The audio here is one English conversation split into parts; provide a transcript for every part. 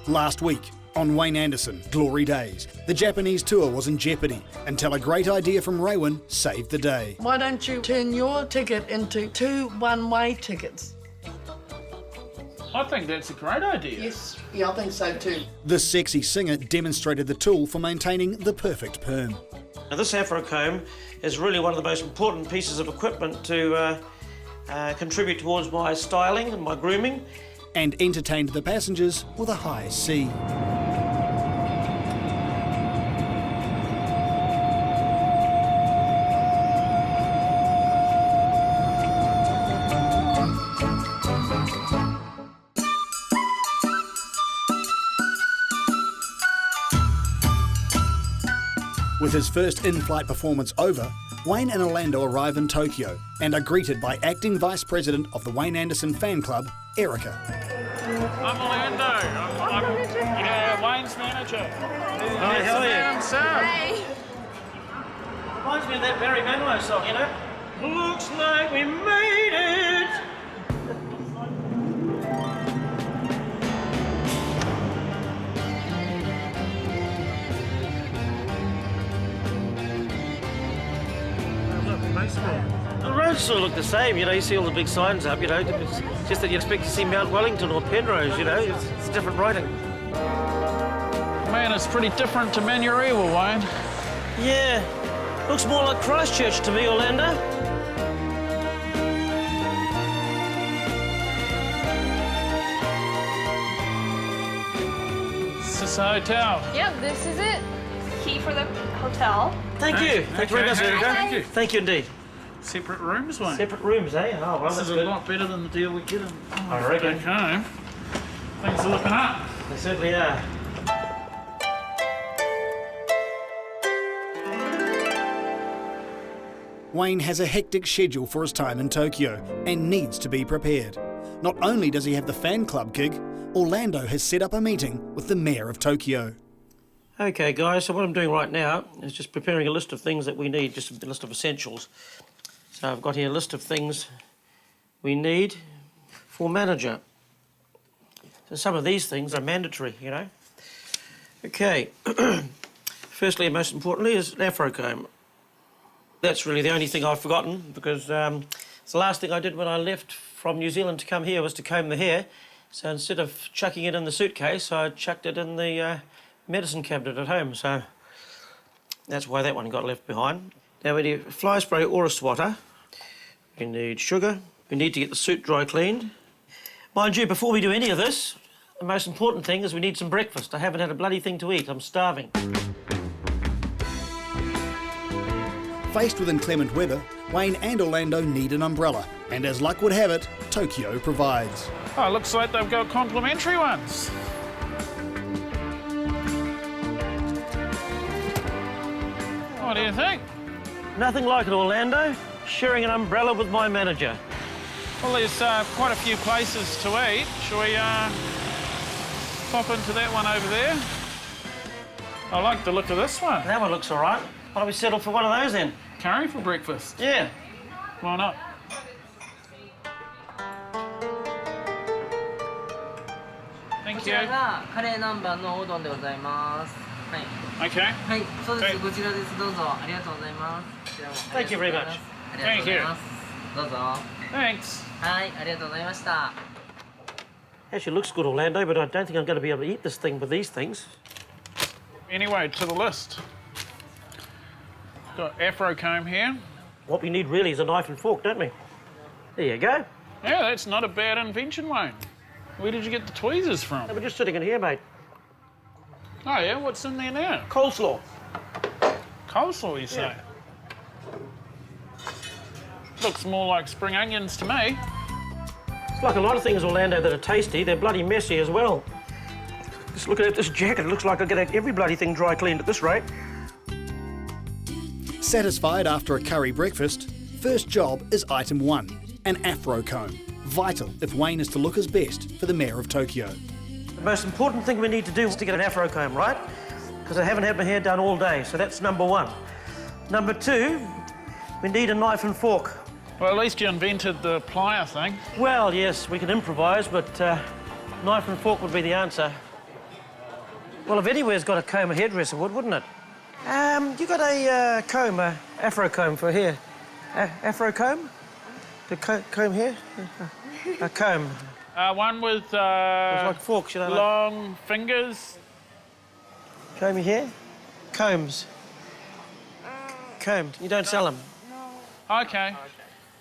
Last week, on Wayne Anderson, Glory Days, the Japanese tour was in jeopardy until a great idea from Raywin saved the day. Why don't you turn your ticket into 2 one-way tickets? I think that's a great idea. Yes, yeah, I think so too. The sexy singer demonstrated the tool for maintaining the perfect perm. Now, this Afro comb is really one of the most important pieces of equipment to contribute towards my styling and my grooming. And entertained the passengers with a high C. With his first in-flight performance over, Wayne and Orlando arrive in Tokyo and are greeted by acting vice president of the Wayne Anderson fan club, Erica. I'm Orlando. I'm Wayne's manager. Hi, how are you? Hey. Reminds me of that Barry Manilow song, you know? Looks like we made it. The roads sort of look the same, you know, you see all the big signs up, you know, it's just that you expect to see Mount Wellington or Penrose, you know, it's different writing. Man, it's pretty different to Manurewa, Wayne. Yeah, looks more like Christchurch to me, Orlando. Is this a hotel? Yep, this is it. Key for the hotel. Thank you. Thank you very much, Erica. Thank you. Thank you indeed. Separate rooms, Wayne. Separate rooms, eh? Oh, well, This that's is a good. lot better than the deal we get in. I reckon. Back home. Things are looking up. They certainly are. Wayne has a hectic schedule for his time in Tokyo and needs to be prepared. Not only does he have the fan club gig, Orlando has set up a meeting with the mayor of Tokyo. Okay, guys, so what I'm doing right now is just preparing a list of things that we need, just a list of essentials. So I've got here a list of things we need for manager. So some of these things are mandatory, you know. Okay, firstly and most importantly is an Afro comb. That's really the only thing I've forgotten because it's the last thing I did when I left from New Zealand to come here was to comb the hair. So instead of chucking it in the suitcase, I chucked it in the medicine cabinet at home, so that's why that one got left behind. Now we need fly spray or a swatter. We need sugar. We need to get the suit dry cleaned. Mind you, before we do any of this, the most important thing is we need some breakfast. I haven't had a bloody thing to eat. I'm starving. Faced with inclement weather, Wayne and Orlando need an umbrella, and as luck would have it, Tokyo provides. Oh, looks like they've got complimentary ones. What do you think? Nothing like it, Orlando. Sharing an umbrella with my manager. Well, there's quite a few places to eat. Shall we pop into that one over there? I like the look of this one. That one looks all right. Why don't we settle for one of those then? Curry for breakfast? Yeah. Why not? Thank こち you. らがカレー南蛮のおうどんでございます。はい。 Okay. はい、そうです。はいこちらです。どうぞ。ありがとうございます。こちらも Thank you very much. ありがとうございます。どうぞ。 Thanks. はい、ありがとうございました。 Actually looks good, Orlando, but I don't think I'm going to be able to eat this thing with these things. Anyway, to the list. Got Afro comb here. What we need really is a knife and fork, don't we? There you go. Yeah, that's not a bad invention, Wayne. Where did you get the tweezers from? They were just sitting in here, mate. Oh, yeah? What's in there now? Coleslaw. Coleslaw, you say? Looks more like spring onions to me. It's like a lot of things, Orlando, that are tasty. They're bloody messy as well. Just looking at this jacket, it looks like I get every bloody thing dry cleaned at this rate. Satisfied after a curry breakfast, first job is item 1, an Afro comb. Vital if Wayne is to look his best for the mayor of Tokyo. The most important thing we need to do is to get an Afro comb, right? Because I haven't had my hair done all day, so that's number 1. Number 2, we need a knife and fork. Well, at least you invented the plier thing. Well, yes, we can improvise, but knife and fork would be the answer. Well, if anywhere's got a comb, a hairdresser would, wouldn't it? You got a comb, a afro comb for hair. Afro comb? To comb hair? A comb. One with It's like forks, you know. long fingers. Comb your hair? Combs. Combed. You don't sell them? Okay.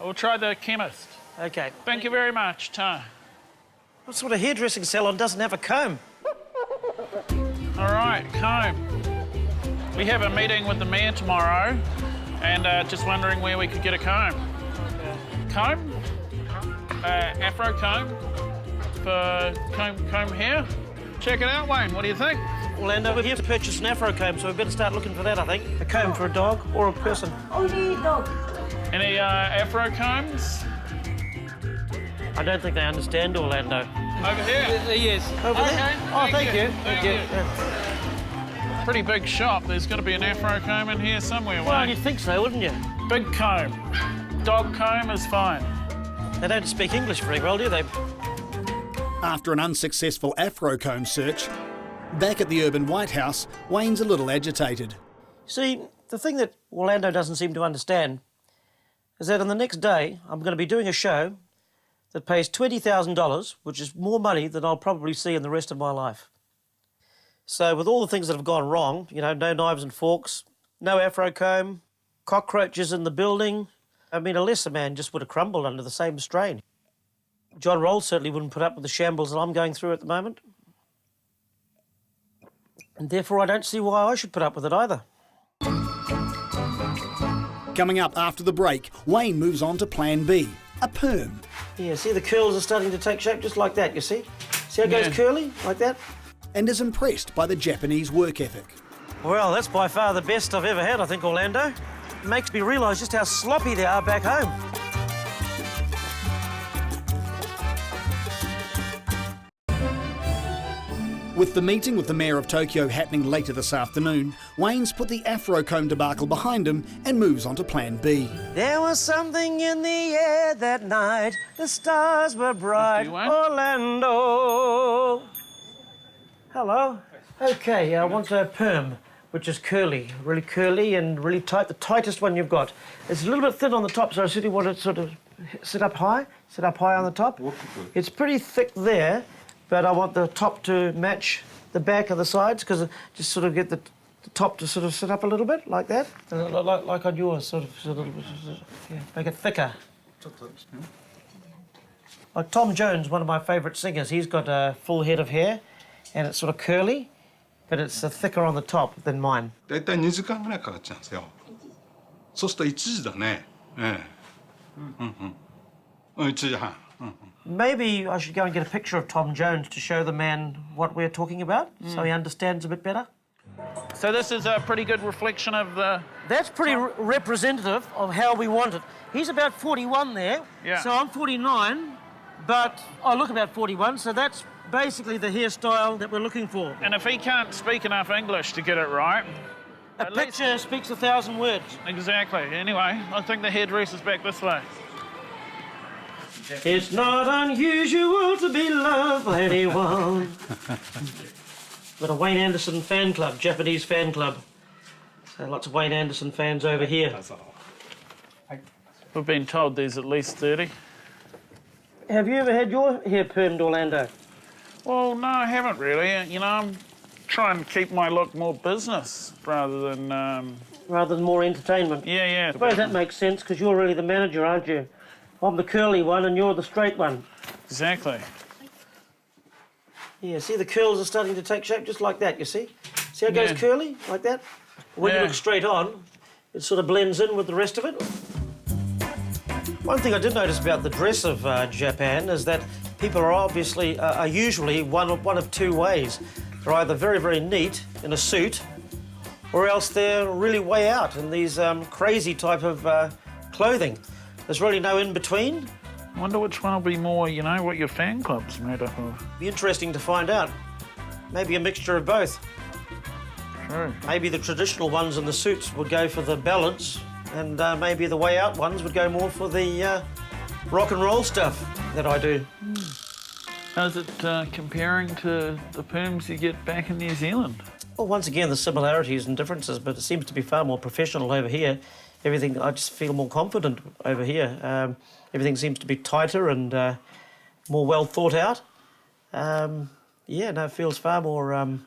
We'll try the chemist. Okay. Thank you very much, Ta. What sort of hairdressing salon doesn't have a comb? All right, comb. We have a meeting with the mayor tomorrow, and just wondering where we could get a comb. Comb? Afro comb for comb hair. Check it out, Wayne. What do you think? Orlando, we're here to purchase an afro comb, so we better start looking for that, I think. A comb for a dog or a person. Only dog. Any afro combs? I don't think they understand Orlando. Over here? Yes. Over there? Oh, thank you. Thank you. Pretty big shop. There's got to be an afro comb in here somewhere, Well, Wayne. you'd think so, wouldn't you? Big comb. Dog comb is fine. They don't speak English very well, do they? After an unsuccessful afro comb search, back at the urban White House, Wayne's a little agitated. See, the thing that Orlando doesn't seem to understand is that on the next day, I'm going to be doing a show that pays $20,000, which is more money than I'll probably see in the rest of my life. So with all the things that have gone wrong, you know, no knives and forks, no afro comb, cockroaches in the building, I mean, a lesser man just would have crumbled under the same strain. John Rolls certainly wouldn't put up with the shambles that I'm going through at the moment. And therefore, I don't see why I should put up with it either. Coming up after the break, Wayne moves on to Plan B, a perm. Yeah, see the curls are starting to take shape just like that, you see? See how it goes Yeah. curly, like that? And is impressed by the Japanese work ethic. Well, that's by far the best I've ever had, I think, Orlando. It makes me realise just how sloppy they are back home. With the meeting with the Mayor of Tokyo happening later this afternoon, Wayne's put the afro comb debacle behind him and moves on to Plan B. There was something in the air that night. The stars were bright. Wayne. Orlando. Hello. Okay, I want a perm, which is really curly and really tight. The tightest one you've got. It's a little bit thin on the top, so I really want to sort of sit up high on the top. It's pretty thick there, but I want the top to match the back and the sides, because just sort of get the top to sort of sit up a little bit, like that. Like on yours, sort of, yeah, make it thicker. Like Tom Jones, one of my favourite singers, he's got a full head of hair, and it's sort of curly, but it's thicker on the top than mine. だいたい2時間ぐらいかかっちゃうんですよ。そうすると1時だね。1時半。 Maybe I should go and get a picture of Tom Jones to show the man what we're talking about, so he understands a bit better. So this is a pretty good reflection of the... That's pretty representative of how we want it. He's about 41 there, Yeah. so I'm 49, but I look about 41, so that's basically the hairstyle that we're looking for. And if he can't speak enough English to get it right... A at least- picture speaks 1,000 words. Exactly. Anyway, I think the hairdresser's back this way. It's not unusual to be loved by anyone. Got a Wayne Anderson fan club, Japanese fan club. So lots of Wayne Anderson fans over here. We've been told there's at least 30. Have you ever had your hair permed, Orlando? Well, no, I haven't really. You know, I'm trying to keep my look more business rather than... Rather than more entertainment? Yeah. I suppose that makes sense, because you're really the manager, aren't you? I'm the curly one and you're the straight one. Exactly. Yeah, see the curls are starting to take shape just like that, you see? See how it Yeah. goes curly, like that? When you Yeah. look straight on, it sort of blends in with the rest of it. One thing I did notice about the dress of Japan is that people are obviously, are usually one of two ways. They're either very, very neat in a suit, or else they're really way out in these crazy type of clothing. There's really no in-between. I wonder which one will be more, you know, what your fan club's made up of. Be interesting to find out. Maybe a mixture of both. True. Maybe the traditional ones in the suits would go for the ballads, and maybe the way out ones would go more for the rock and roll stuff that I do. How's it comparing to the perms you get back in New Zealand? Well, once again, the similarities and differences, but it seems to be far more professional over here. Everything, I just feel more confident over here. Everything seems to be tighter and more well thought out. It feels far more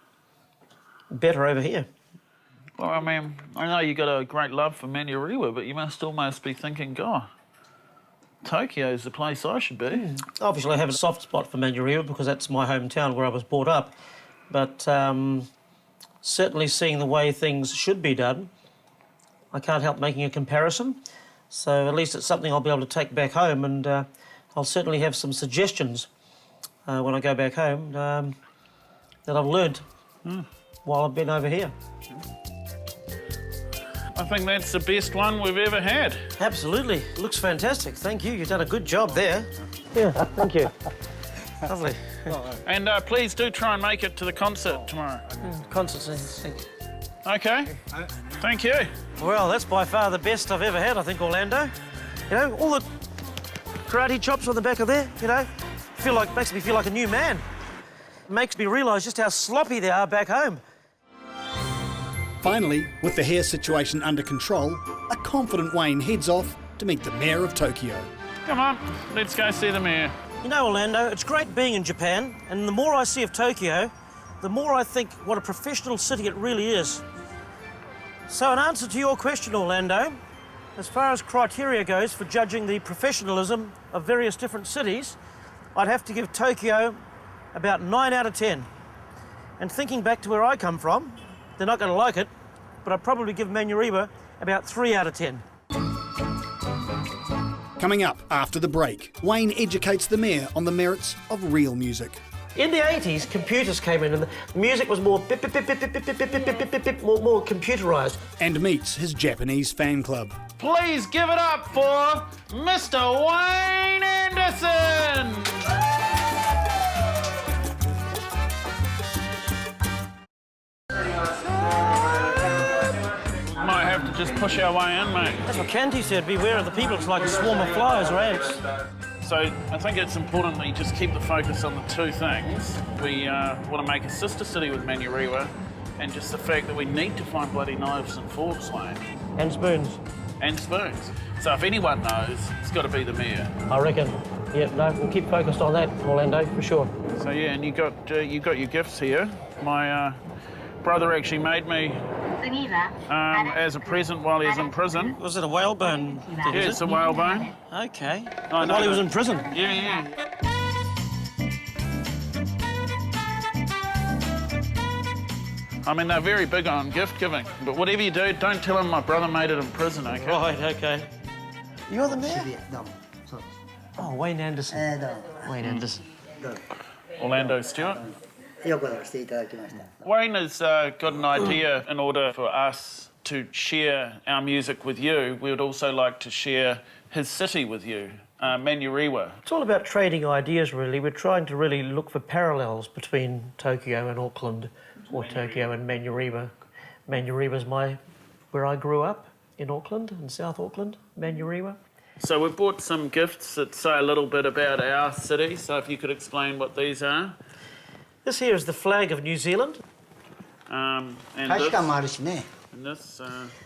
better over here. Well, I mean, I know you got a great love for Manurewa, but you must almost be thinking, God, Tokyo's the place I should be. Obviously, I have a soft spot for Manurewa because that's my hometown where I was brought up. But certainly seeing the way things should be done, I can't help making a comparison. So at least it's something I'll be able to take back home, and I'll certainly have some suggestions when I go back home that I've learned while I've been over here. I think that's the best one we've ever had. Absolutely. Looks fantastic. Thank you. You've done a good job there. Yeah, thank you. Lovely. And please do try and make it to the concert tomorrow. Concert. OK. Thank you. Well, that's by far the best I've ever had, I think, Orlando. You know, all the karate chops on the back of there, you know, makes me feel like a new man. Makes me realise just how sloppy they are back home. Finally, with the hair situation under control, a confident Wayne heads off to meet the Mayor of Tokyo. Come on, let's go see the mayor. You know, Orlando, it's great being in Japan, and the more I see of Tokyo, the more I think what a professional city it really is. So in answer to your question, Orlando, as far as criteria goes for judging the professionalism of various different cities, I'd have to give Tokyo about 9 out of 10. And thinking back to where I come from, they're not going to like it, but I'd probably give Manurewa about 3 out of 10. Coming up after the break, Wayne educates the Mayor on the merits of real music. In the 80s, computers came in and the music was more bip, bip, bip, bip, bip, bip, bip, bip, bip, bip, bip, more computerised. And meets his Japanese fan club. Please give it up for Mr. Wayne Anderson! Might have to just push our way in, mate. That's what Canty said, beware of the people, it's like a swarm of flies or ants. So I think it's important that you just keep the focus on the two things. We want to make a sister city with Manurewa, and just the fact that we need to find bloody knives and forks, Wayne. And spoons. And spoons. So if anyone knows, it's got to be the mayor. I reckon. Yeah, no, we'll keep focused on that, Orlando, for sure. So yeah, and you got your gifts here. My brother actually made me as a present while he was in prison. Was it a whalebone thing? Yeah, it's a whalebone. Okay. I know. While he was in prison? Yeah. I mean, they're very big on gift giving, but whatever you do, don't tell him my brother made it in prison, OK? Right, OK. You're the mayor? Oh, Wayne Anderson. Wayne Anderson. Orlando Stewart. Wayne has got an idea. In order for us to share our music with you, we would also like to share his city with you, Manurewa. It's all about trading ideas, really. We're trying to really look for parallels between Tokyo and Auckland, or Tokyo and Manurewa. Manurewa's where I grew up, in Auckland, in South Auckland, Manurewa. So we've bought some gifts that say a little bit about our city, so if you could explain what these are. This here is the flag of New Zealand. And this,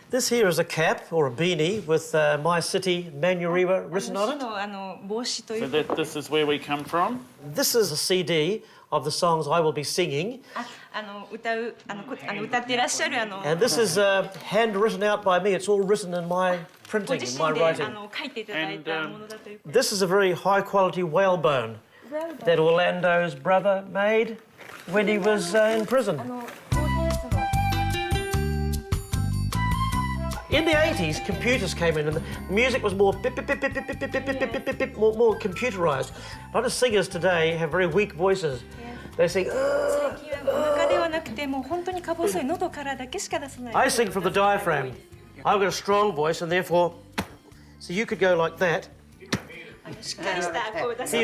This here is a cap or a beanie with my city, Manurewa, written on it. so this is where we come from. This is a CD of the songs I will be singing. And this is handwritten out by me. It's all written in my printing, in my writing. And This is a very high-quality whalebone that Orlando's brother made when he was in prison. In the 80s, computers came in and the music was more bip, bip, bip, bip, bip, bip, bip, bip, bip, bip, bip, more computerised. A lot of singers today have very weak voices. They sing, I sing from the diaphragm. I've got a strong voice and therefore, so you could go like that. See,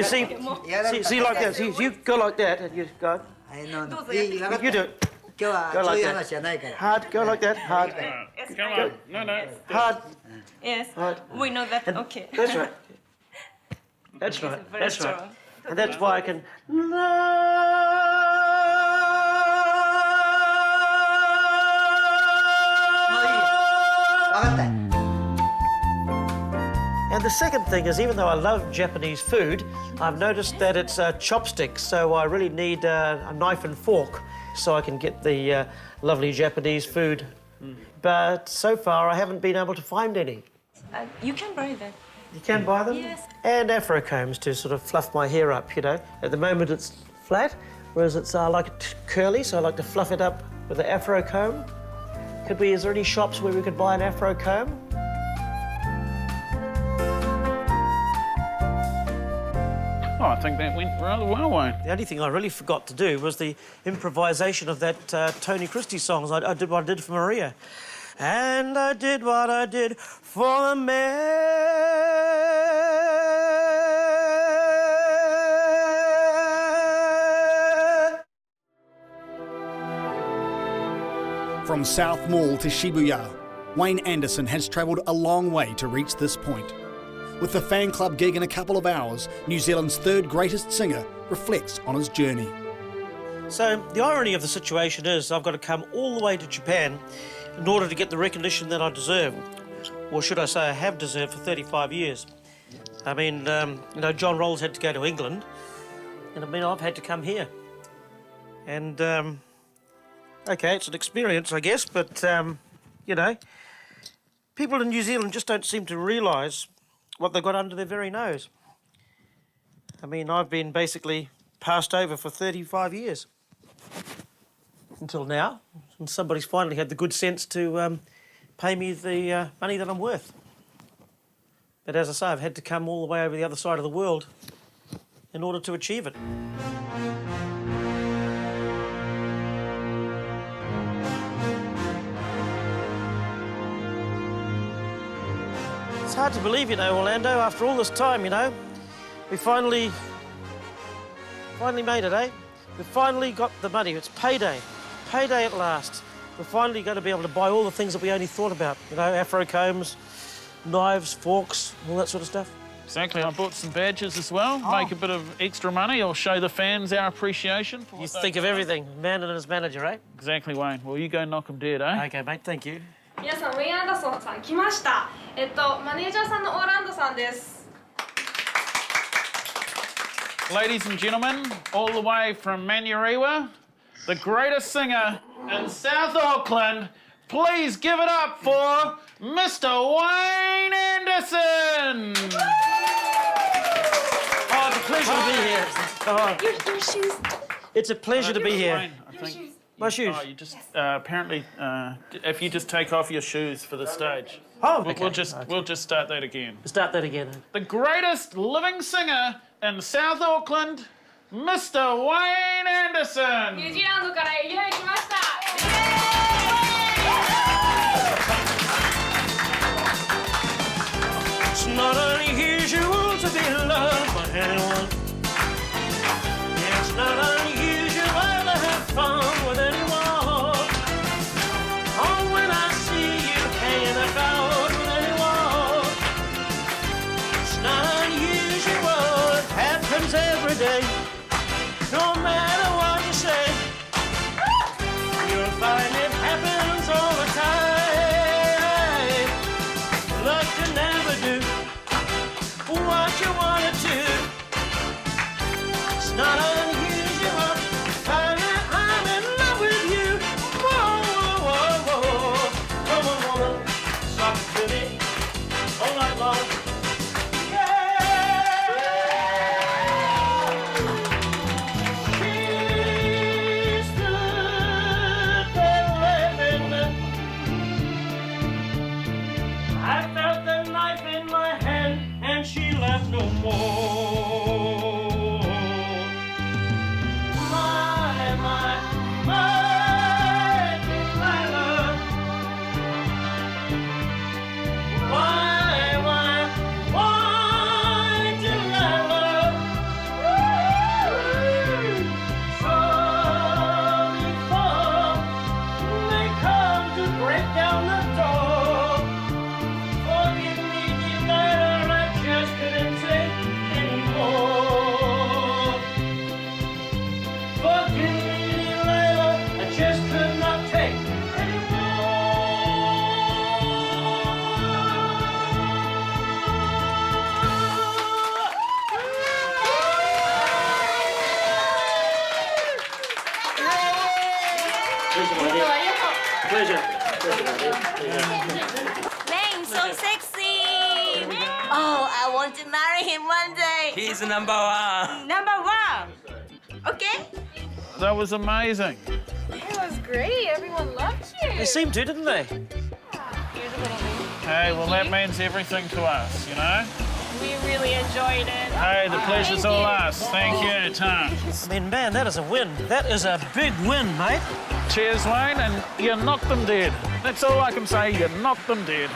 see like that. See, you go like that and you go. You do it. Go like that. Hard, go like that. Hard. come on, no. Hard. Yes, Hard. we know that. Okay. That's right. That's right. That's right. And that's why I can... And the second thing is, even though I love Japanese food, I've noticed that it's chopsticks, so I really need a knife and fork so I can get the lovely Japanese food. But so far, I haven't been able to find any. You can buy them. You can buy them? Yes. And afro combs to sort of fluff my hair up, you know. At the moment, it's flat, whereas it's like curly, so I like to fluff it up with an afro comb. Is there any shops where we could buy an afro comb? Oh, I think that went rather well, Wayne. The only thing I really forgot to do was the improvisation of that Tony Christie song. I did what I did for Maria. And I did what I did for the man. From South Mall to Shibuya, Wayne Anderson has travelled a long way to reach this point. With the fan club gig in a couple of hours, New Zealand's third greatest singer reflects on his journey. So the irony of the situation is I've got to come all the way to Japan in order to get the recognition that I deserve. Or should I say I have deserved for 35 years. I mean, you know, John Rolls had to go to England, and I mean, I've had to come here. And, OK, it's an experience, I guess, but, you know, people in New Zealand just don't seem to realise what they've got under their very nose. I mean, I've been basically passed over for 35 years. Until now, and somebody's finally had the good sense to pay me the money that I'm worth. But as I say, I've had to come all the way over the other side of the world in order to achieve it. It's hard to believe, you know, Orlando, after all this time, you know, we finally made it, eh? We finally got the money. It's payday. Payday at last. We're finally going to be able to buy all the things that we only thought about. You know, afro combs, knives, forks, all that sort of stuff. Exactly. I bought some badges as well. Make a bit of extra money or show the fans our appreciation. For You think of everything. Man and his manager, eh? Exactly, Wayne. Well, you go knock 'em dead, eh? OK, mate, thank you. 皆さん、ウェイ・アンダーソンさん来ました。マネージャーさんのオーランドさんです。Ladies and gentlemen, all the way from Manurewa, the greatest singer in South Auckland, please give it up for Mr. Wayne Anderson! Oh, it's a pleasure to be here. Oh, Your shoes. it's a pleasure to be here. Wayne, I think. My shoes. Oh, you just apparently, if you just take off your shoes for the stage. Oh, We'll, okay. we'll just start that again. Start that again. The greatest living singer in South Auckland, Mr. Wayne Anderson. ニュージーランドからいきなり来ました。It's not unusual to be loved by anyone. It's not unusual to have fun with anyone. Oh, when I see you hanging about with anyone. It's not unusual, it happens every day. No matter what you say, you'll find it happens all the time. Luck to never do what you wanna do. It's not unusual. I'm in love with you. Whoa, whoa, whoa, whoa. Come on, woman, talk to me all night long. Yeah. want to marry him one day. He's number one. Number one. Okay? That was amazing. It was great. Everyone loved you. They seemed to, didn't they? Here's a little thing. Hey, well, that means everything to us, you know? We really enjoyed it. Hey, the pleasure's Thank all you. us. Thank you, Tom. I mean, man, that is a win. That is a big win, mate. Cheers, Wayne, and you knocked them dead. That's all I can say, you knocked them dead.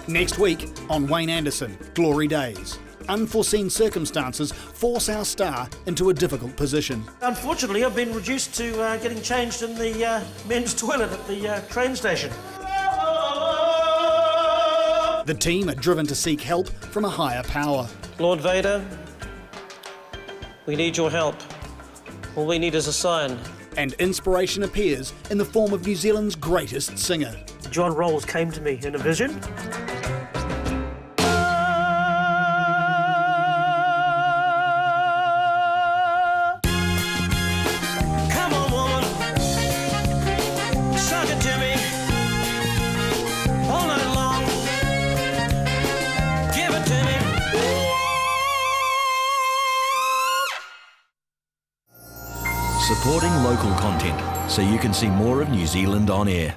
Next week on Wayne Anderson, Glory Days. Unforeseen circumstances force our star into a difficult position. Unfortunately, I've been reduced to getting changed in the men's toilet at the train station. The team are driven to seek help from a higher power. Lord Vader, we need your help. All we need is a sign. And inspiration appears in the form of New Zealand's greatest singer. John Rolls came to me in a vision. Come on, woman, suck it to me all night long. Give it to me. Supporting local content so you can see more of New Zealand on air.